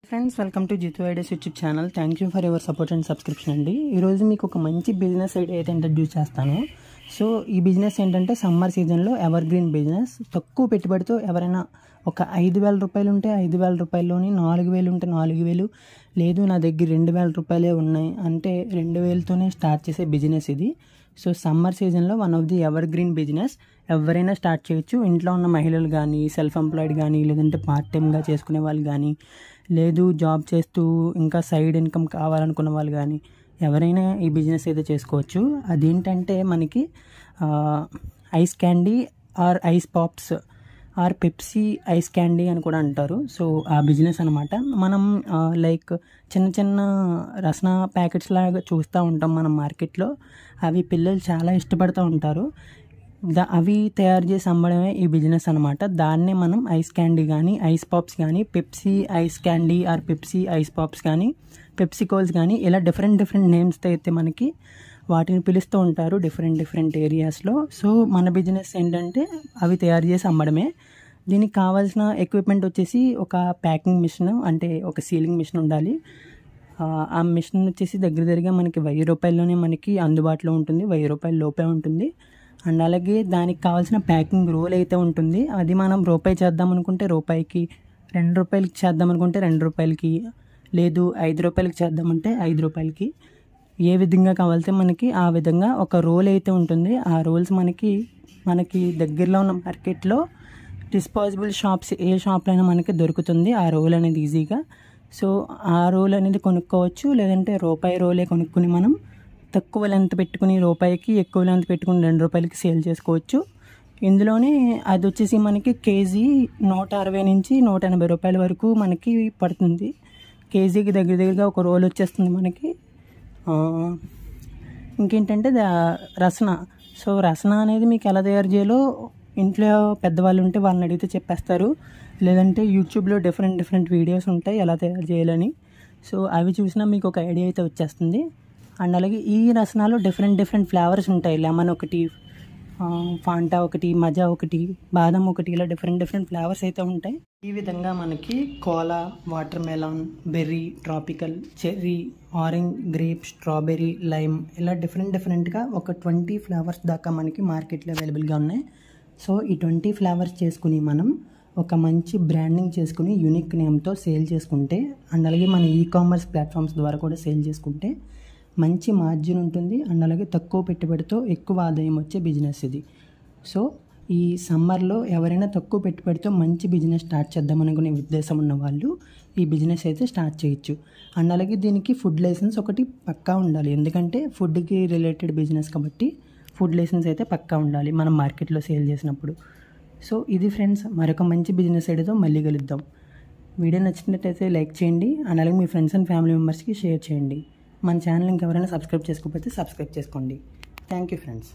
Friends, welcome to Jitu ideas YouTube channel. Thank you for your support and subscription అండి. ఈరోజు మీకు ఒక మంచి బిజినెస్ ఐడియా అయితే ఇంట్రడ్యూస్ చేస్తాను. సో ఈ బిజినెస్ ఏంటంటే సమ్మర్ సీజన్లో ఎవర్ గ్రీన్ బిజినెస్. తక్కువ పెట్టుబడితో ఎవరైనా ఒక 5,000 రూపాయలు ఉంటే 5,000 రూపాయల్లోని 4,000 ఉంటే 4,000, లేదు నా దగ్గర 2,000 రూపాయలే ఉన్నాయి అంటే 2,000తోనే స్టార్ట్ చేసే బిజినెస్ ఇది. సో సమ్మర్ సీజన్లో one of the ever green business. ఎవరైనా స్టార్ట్ చేయొచ్చు. ఇంట్లో ఉన్న మహిళలు కానీ, సెల్ఫ్ ఎంప్లాయిడ్ కానీ, లేదంటే పార్ట్ టైమ్గా చేసుకునే వాళ్ళు కానీ, లేదు జాబ్ చేస్తూ ఇంకా సైడ్ ఇన్కమ్ కావాలనుకున్న వాళ్ళు కానీ ఎవరైనా ఈ బిజినెస్ అయితే చేసుకోవచ్చు. అదేంటంటే మనకి ice candy or ice pops or Pepsi ice candy అని కూడా అంటారు. సో ఆ బిజినెస్ అనమాట. మనం లైక్ చిన్న చిన్న రసన ప్యాకెట్స్ లాగా చూస్తూ ఉంటాం మనం మార్కెట్లో. అవి పిల్లలు చాలా ఇష్టపడుతూ ఉంటారు. అవి తయారు చేసి అమ్మడమే ఈ బిజినెస్ అనమాట. దాన్నే మనం ఐస్ క్యాండీ కానీ, ఐస్ పాప్స్ కానీ, Pepsi ice candy or Pepsi ice pops కానీ, పెప్సీ కోల్స్ కానీ ఇలా డిఫరెంట్ నేమ్స్తో అయితే మనకి వాటిని పిలుస్తూ ఉంటారు డిఫరెంట్ ఏరియాస్లో. సో మన బిజినెస్ ఏంటంటే అవి తయారు చేసి అమ్మడమే. దీనికి కావాల్సిన ఎక్విప్మెంట్ వచ్చేసి ఒక ప్యాకింగ్ మిషన్, అంటే ఒక సీలింగ్ మిషన్ ఉండాలి. ఆ మిషన్ వచ్చేసి దగ్గరగా మనకి 1,000 రూపాయల్లోనే మనకి అందుబాటులో ఉంటుంది. 1,000 రూపాయల లోపే ఉంటుంది. అండ్ అలాగే దానికి కావాల్సిన ప్యాకింగ్ రోల్ అయితే ఉంటుంది. అది మనం రూపాయి చేద్దాం అనుకుంటే రూపాయికి, 2 రూపాయలకి చేద్దాం అనుకుంటే 2 రూపాయలకి, లేదు 5 రూపాయలకి చేద్దామంటే 5 రూపాయలకి, ఏ విధంగా కావాలితే మనకి ఆ విధంగా ఒక రోల్ అయితే ఉంటుంది. ఆ రోల్స్ మనకి దగ్గరలో ఉన్న మార్కెట్లో డిస్పోజబుల్ షాప్స్ ఏ షాప్లో అయినా మనకి దొరుకుతుంది ఆ రోల్ అనేది ఈజీగా. సో ఆ రోల్ అనేది కొనుక్కోవచ్చు. లేదంటే రూపాయి రోలే కొనుక్కుని మనం తక్కువ లెంత్ పెట్టుకుని రూపాయికి, ఎక్కువ లెంత్ పెట్టుకుని 2 రూపాయలకి సేల్ చేసుకోవచ్చు. ఇందులోనే అది వచ్చేసి మనకి కేజీ 160 నుంచి 180 రూపాయల వరకు మనకి పడుతుంది. కేజీకి దగ్గరగా ఒక రోల్ వచ్చేస్తుంది మనకి. ఇంకేంటంటే రసన. సో రసన అనేది మీకు ఎలా తయారు చేయాలో ఇంట్లో పెద్దవాళ్ళు ఉంటే వాళ్ళని అడిగితే చెప్పేస్తారు. లేదంటే యూట్యూబ్లో డిఫరెంట్ వీడియోస్ ఉంటాయి ఎలా తయారు చేయాలని. సో అవి చూసినా మీకు ఒక ఐడియా అయితే వచ్చేస్తుంది. అండ్ అలాగే ఈ రసనాలో డిఫరెంట్ ఫ్లేవర్స్ ఉంటాయి. లెమన్ ఒకటి, ఫాంటా ఒకటి, మజా ఒకటి, బాదం ఒకటి, ఇలా డిఫరెంట్ ఫ్లేవర్స్ అయితే ఉంటాయి. ఈ విధంగా మనకి cola, watermelon, berry, tropical, cherry, orange, grape, strawberry, lime ఇలా డిఫరెంట్గా ఒక 20 ఫ్లేవర్స్ దాకా మనకి మార్కెట్లో అవైలబుల్గా ఉన్నాయి. సో ఈ 20 ఫ్లేవర్స్ చేసుకుని మనం ఒక మంచి బ్రాండింగ్ చేసుకుని యూనిక్ నేమ్తో సేల్ చేసుకుంటే, అండ్ అలాగే మన ఈకామర్స్ ప్లాట్ఫామ్స్ ద్వారా కూడా సేల్ చేసుకుంటే మంచి మార్జిన్ ఉంటుంది. అండ్ అలాగే తక్కువ పెట్టుబడితో ఎక్కువ ఆదాయం వచ్చే బిజినెస్ ఇది. సో ఈ సమ్మర్లో ఎవరైనా తక్కువ పెట్టుబడితో మంచి బిజినెస్ స్టార్ట్ చేద్దామనుకునే ఉద్దేశం ఉన్న వాళ్ళు ఈ బిజినెస్ అయితే స్టార్ట్ చేయొచ్చు. అండ్ అలాగే దీనికి ఫుడ్ లైసెన్స్ ఒకటి పక్కా ఉండాలి. ఎందుకంటే ఫుడ్కి రిలేటెడ్ బిజినెస్ కాబట్టి ఫుడ్ లైసెన్స్ అయితే పక్కా ఉండాలి మనం మార్కెట్లో సేల్ చేసినప్పుడు. సో ఇది ఫ్రెండ్స్, మరొక మంచి బిజినెస్ ఐడియాతో మళ్ళీ కలుద్దాం. వీడియో నచ్చినట్టయితే లైక్ చేయండి. అండ్ అలాగే మీ ఫ్రెండ్స్ అండ్ ఫ్యామిలీ మెంబర్స్కి షేర్ చేయండి. మన ఛానల్ ఇంకెవరైనా సబ్స్క్రైబ్ చేసుకోకపోతే సబ్స్క్రైబ్ చేసుకోండి. Thank you friends.